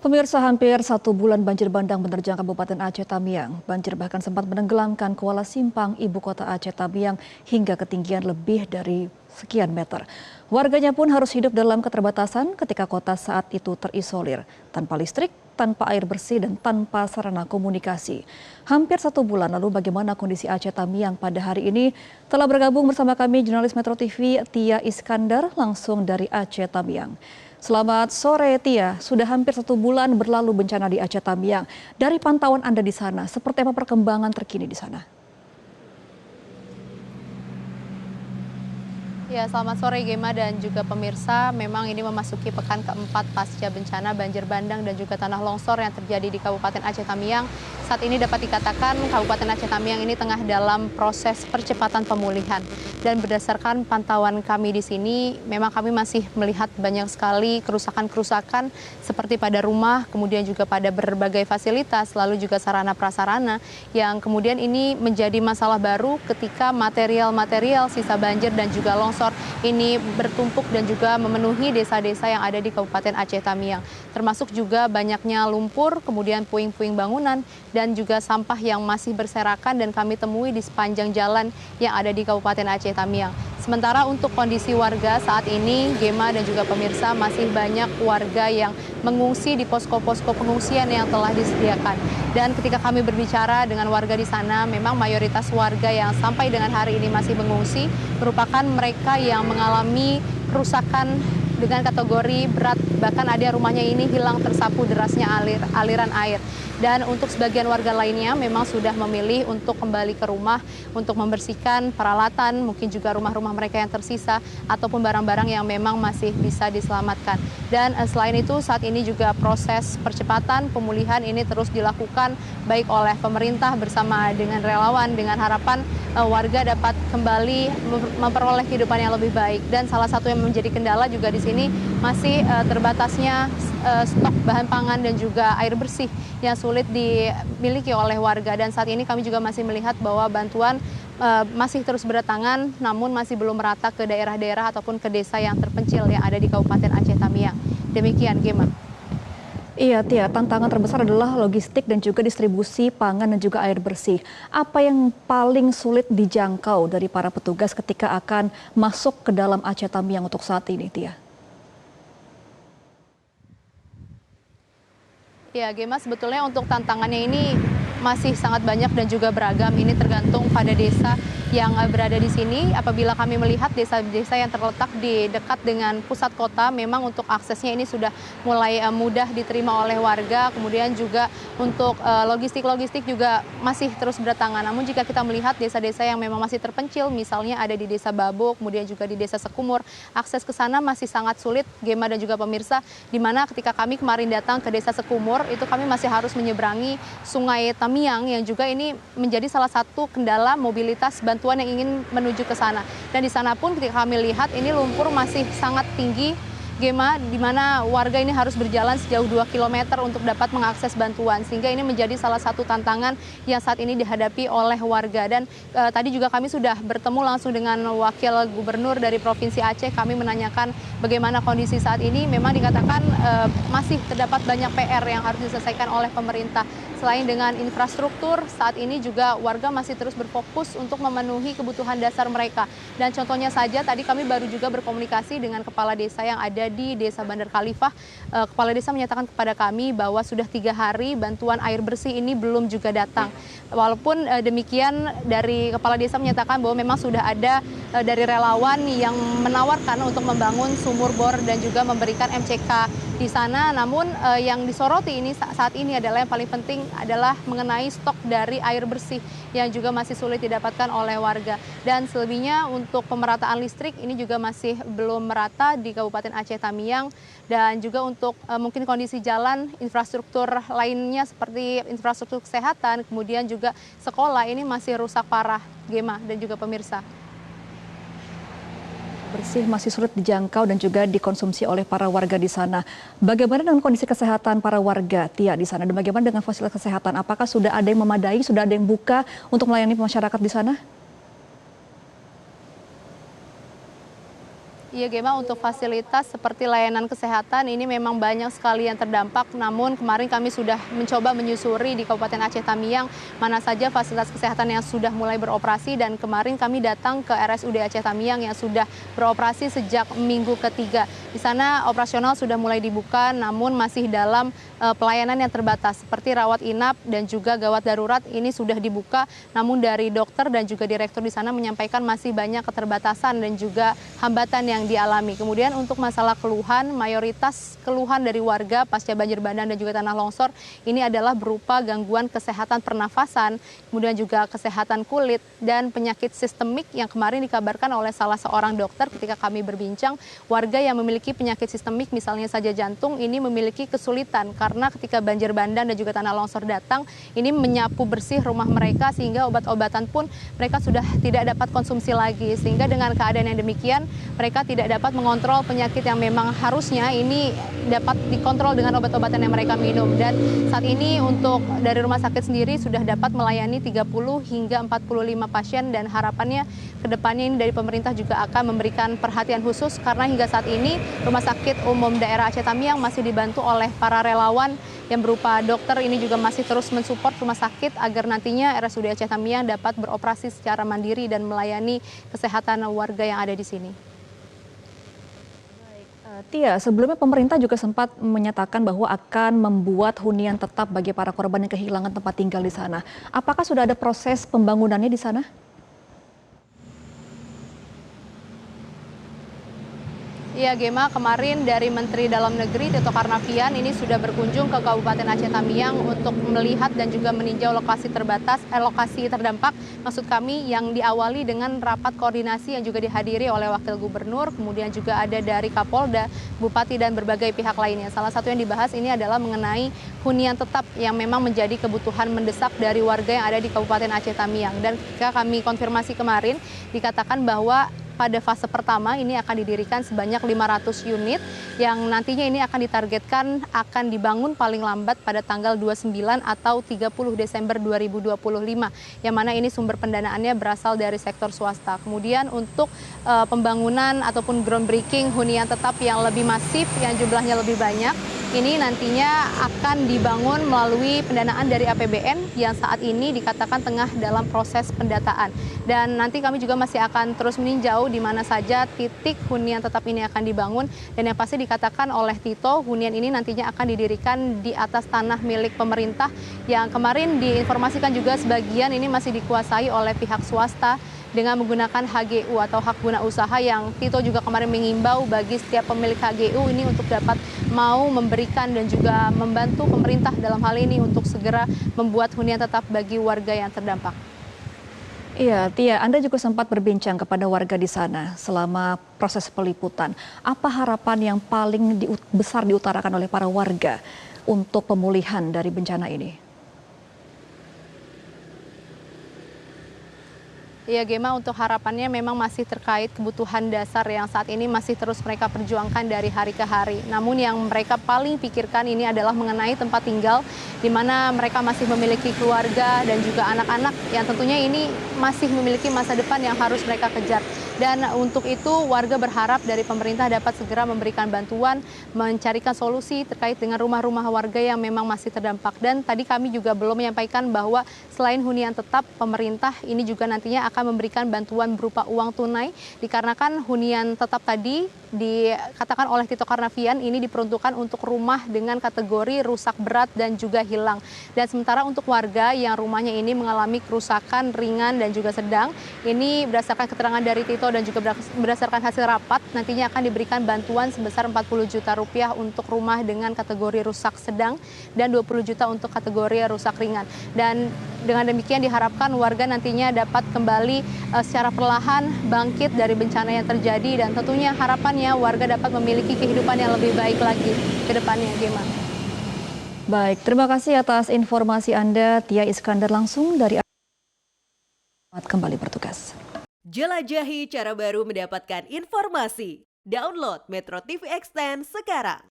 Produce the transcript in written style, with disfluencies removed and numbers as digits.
Pemirsa, hampir 1 bulan banjir bandang menerjang Kabupaten Aceh Tamiang. Banjir bahkan sempat menenggelamkan Kuala Simpang, ibu kota Aceh Tamiang, hingga ketinggian lebih dari sekian meter. Warganya pun harus hidup dalam keterbatasan ketika kota saat itu terisolir, tanpa listrik, tanpa air bersih, dan tanpa sarana komunikasi. Hampir 1 bulan lalu, bagaimana kondisi Aceh Tamiang pada hari ini? Telah bergabung bersama kami jurnalis Metro TV Tia Iskandar langsung dari Aceh Tamiang. Selamat sore Tia, sudah hampir 1 bulan berlalu bencana di Aceh Tamiang. Dari pantauan Anda di sana, seperti apa perkembangan terkini di sana? Ya, selamat sore Gema dan juga pemirsa. Memang ini memasuki pekan keempat pasca bencana banjir bandang dan juga tanah longsor yang terjadi di Kabupaten Aceh Tamiang. Saat ini dapat dikatakan Kabupaten Aceh Tamiang ini tengah dalam proses percepatan pemulihan. Dan berdasarkan pantauan kami di sini, memang kami masih melihat banyak sekali kerusakan-kerusakan seperti pada rumah, kemudian juga pada berbagai fasilitas, lalu juga sarana prasarana yang kemudian ini menjadi masalah baru ketika material-material sisa banjir dan juga longsor ini bertumpuk dan juga memenuhi desa-desa yang ada di Kabupaten Aceh Tamiang. Termasuk juga banyaknya lumpur, kemudian puing-puing bangunan, dan juga sampah yang masih berserakan dan kami temui di sepanjang jalan yang ada di Kabupaten Aceh Tamiang. Sementara untuk kondisi warga saat ini, Gema dan juga pemirsa, masih banyak warga yang mengungsi di posko-posko pengungsian yang telah disediakan. Dan ketika kami berbicara dengan warga di sana, memang mayoritas warga yang sampai dengan hari ini masih mengungsi merupakan mereka yang mengalami kerusakan dengan kategori berat, bahkan ada rumahnya ini hilang tersapu derasnya aliran air. Dan untuk sebagian warga lainnya memang sudah memilih untuk kembali ke rumah untuk membersihkan peralatan, mungkin juga rumah-rumah mereka yang tersisa ataupun barang-barang yang memang masih bisa diselamatkan. Dan selain itu saat ini juga proses percepatan pemulihan ini terus dilakukan baik oleh pemerintah bersama dengan relawan dengan harapan warga dapat kembali memperoleh kehidupan yang lebih baik. Dan salah satu yang menjadi kendala juga di sini masih terbatasnya stok bahan pangan dan juga air bersih yang sulit dimiliki oleh warga. Dan saat ini kami juga masih melihat bahwa bantuan masih terus berdatangan, namun masih belum merata ke daerah-daerah ataupun ke desa yang terpencil yang ada di Kabupaten Aceh Tamiang. Demikian, Gema. Iya Tia, tantangan terbesar adalah logistik dan juga distribusi pangan dan juga air bersih. Apa yang paling sulit dijangkau dari para petugas ketika akan masuk ke dalam Aceh Tamiang untuk saat ini, Tia? Ya, Gema, sebetulnya untuk tantangannya ini masih sangat banyak dan juga beragam. Ini tergantung pada desa yang berada di sini. Apabila kami melihat desa-desa yang terletak di dekat dengan pusat kota, memang untuk aksesnya ini sudah mulai mudah diterima oleh warga. Kemudian juga untuk logistik-logistik juga masih terus berdatangan. Namun jika kita melihat desa-desa yang memang masih terpencil, misalnya ada di Desa Babo, kemudian juga di Desa Sekumur, akses ke sana masih sangat sulit, Gema dan juga pemirsa, di mana ketika kami kemarin datang ke Desa Sekumur, itu kami masih harus menyeberangi Sungai Tamiang yang juga ini menjadi salah satu kendala mobilitas bantuan yang ingin menuju ke sana. Dan di sana pun ketika kami lihat ini lumpur masih sangat tinggi, Gema, di mana warga ini harus berjalan sejauh 2 km untuk dapat mengakses bantuan. Sehingga ini menjadi salah satu tantangan yang saat ini dihadapi oleh warga. Dan tadi juga kami sudah bertemu langsung dengan Wakil Gubernur dari Provinsi Aceh. Kami menanyakan bagaimana kondisi saat ini. Memang dikatakan masih terdapat banyak PR yang harus diselesaikan oleh pemerintah. Selain dengan infrastruktur, saat ini juga warga masih terus berfokus untuk memenuhi kebutuhan dasar mereka. Dan contohnya saja, tadi kami baru juga berkomunikasi dengan kepala desa yang ada di Desa Bandar Khalifah. Kepala desa menyatakan kepada kami bahwa sudah 3 hari bantuan air bersih ini belum juga datang. Walaupun demikian, dari kepala desa menyatakan bahwa memang sudah ada dari relawan yang menawarkan untuk membangun sumur bor dan juga memberikan MCK di sana. Namun yang disoroti ini saat ini adalah yang paling penting adalah mengenai stok dari air bersih yang juga masih sulit didapatkan oleh warga. Dan selebihnya untuk pemerataan listrik ini juga masih belum merata di Kabupaten Aceh Tamiang. Dan juga untuk mungkin kondisi jalan, infrastruktur lainnya seperti infrastruktur kesehatan, kemudian juga sekolah ini masih rusak parah, Gema dan juga pemirsa. Bersih masih sulit dijangkau dan juga dikonsumsi oleh para warga di sana. Bagaimana dengan kondisi kesehatan para warga, Tia, di sana? Dan bagaimana dengan fasilitas kesehatan? Apakah sudah ada yang memadai, sudah ada yang buka untuk melayani masyarakat di sana? Iya Gema, untuk fasilitas seperti layanan kesehatan ini memang banyak sekali yang terdampak. Namun kemarin kami sudah mencoba menyusuri di Kabupaten Aceh Tamiang mana saja fasilitas kesehatan yang sudah mulai beroperasi, dan kemarin kami datang ke RSUD Aceh Tamiang yang sudah beroperasi sejak minggu ketiga. Di sana operasional sudah mulai dibuka, namun masih dalam pelayanan yang terbatas seperti rawat inap dan juga gawat darurat ini sudah dibuka. Namun dari dokter dan juga direktur di sana menyampaikan masih banyak keterbatasan dan juga hambatan yang dialami. Kemudian untuk masalah keluhan, mayoritas keluhan dari warga pasca banjir bandang dan juga tanah longsor ini adalah berupa gangguan kesehatan pernafasan, kemudian juga kesehatan kulit dan penyakit sistemik yang kemarin dikabarkan oleh salah seorang dokter ketika kami berbincang, warga yang memiliki penyakit sistemik misalnya saja jantung ini memiliki kesulitan karena ketika banjir bandang dan juga tanah longsor datang ini menyapu bersih rumah mereka sehingga obat-obatan pun mereka sudah tidak dapat konsumsi lagi, sehingga dengan keadaan yang demikian mereka tidak dapat mengontrol penyakit yang memang harusnya ini dapat dikontrol dengan obat-obatan yang mereka minum. Dan saat ini untuk dari rumah sakit sendiri sudah dapat melayani 30 hingga 45 pasien, dan harapannya ke depannya ini dari pemerintah juga akan memberikan perhatian khusus karena hingga saat ini Rumah Sakit Umum Daerah Aceh Tamiang masih dibantu oleh para relawan yang berupa dokter ini juga masih terus mensupport rumah sakit agar nantinya RSUD Aceh Tamiang dapat beroperasi secara mandiri dan melayani kesehatan warga yang ada di sini. Tia, sebelumnya pemerintah juga sempat menyatakan bahwa akan membuat hunian tetap bagi para korban yang kehilangan tempat tinggal di sana. Apakah sudah ada proses pembangunannya di sana? Iya Gema, kemarin dari Menteri Dalam Negeri Tito Karnavian ini sudah berkunjung ke Kabupaten Aceh Tamiang untuk melihat dan juga meninjau lokasi lokasi terdampak. Maksud kami yang diawali dengan rapat koordinasi yang juga dihadiri oleh Wakil Gubernur, kemudian juga ada dari Kapolda, Bupati dan berbagai pihak lainnya. Salah satu yang dibahas ini adalah mengenai hunian tetap yang memang menjadi kebutuhan mendesak dari warga yang ada di Kabupaten Aceh Tamiang. Dan ketika kami konfirmasi kemarin dikatakan bahwa pada fase pertama ini akan didirikan sebanyak 500 unit yang nantinya ini akan ditargetkan akan dibangun paling lambat pada tanggal 29 atau 30 Desember 2025, yang mana ini sumber pendanaannya berasal dari sektor swasta. Kemudian untuk pembangunan ataupun groundbreaking hunian tetap yang lebih masif yang jumlahnya lebih banyak ini nantinya akan dibangun melalui pendanaan dari APBN yang saat ini dikatakan tengah dalam proses pendataan. Dan nanti kami juga masih akan terus meninjau di mana saja titik hunian tetap ini akan dibangun, dan yang pasti dikatakan oleh Tito hunian ini nantinya akan didirikan di atas tanah milik pemerintah yang kemarin diinformasikan juga sebagian ini masih dikuasai oleh pihak swasta dengan menggunakan HGU atau hak guna usaha, yang Tito juga kemarin mengimbau bagi setiap pemilik HGU ini untuk dapat mau memberikan dan juga membantu pemerintah dalam hal ini untuk segera membuat hunian tetap bagi warga yang terdampak. Iya, Tia, Anda juga sempat berbincang kepada warga di sana selama proses peliputan. Apa harapan yang paling besar diutarakan oleh para warga untuk pemulihan dari bencana ini? Ya Gema, untuk harapannya memang masih terkait kebutuhan dasar yang saat ini masih terus mereka perjuangkan dari hari ke hari. Namun yang mereka paling pikirkan ini adalah mengenai tempat tinggal, di mana mereka masih memiliki keluarga dan juga anak-anak yang tentunya ini masih memiliki masa depan yang harus mereka kejar. Dan untuk itu warga berharap dari pemerintah dapat segera memberikan bantuan, mencarikan solusi terkait dengan rumah-rumah warga yang memang masih terdampak. Dan tadi kami juga belum menyampaikan bahwa selain hunian tetap, pemerintah ini juga nantinya akan memberikan bantuan berupa uang tunai, dikarenakan hunian tetap tadi dikatakan oleh Tito Karnavian ini diperuntukkan untuk rumah dengan kategori rusak berat dan juga hilang. Dan sementara untuk warga yang rumahnya ini mengalami kerusakan ringan dan juga sedang, ini berdasarkan keterangan dari Tito dan juga berdasarkan hasil rapat, nantinya akan diberikan bantuan sebesar 40 juta rupiah untuk rumah dengan kategori rusak sedang dan 20 juta untuk kategori rusak ringan. Dan dengan demikian diharapkan warga nantinya dapat kembali secara perlahan bangkit dari bencana yang terjadi, dan tentunya harapannya warga dapat memiliki kehidupan yang lebih baik lagi ke depannya. Gema. Baik, terima kasih atas informasi Anda, Tia Iskandar langsung dari kembali bertugas. Jelajahi cara baru mendapatkan informasi. Download Metro TV Extend sekarang.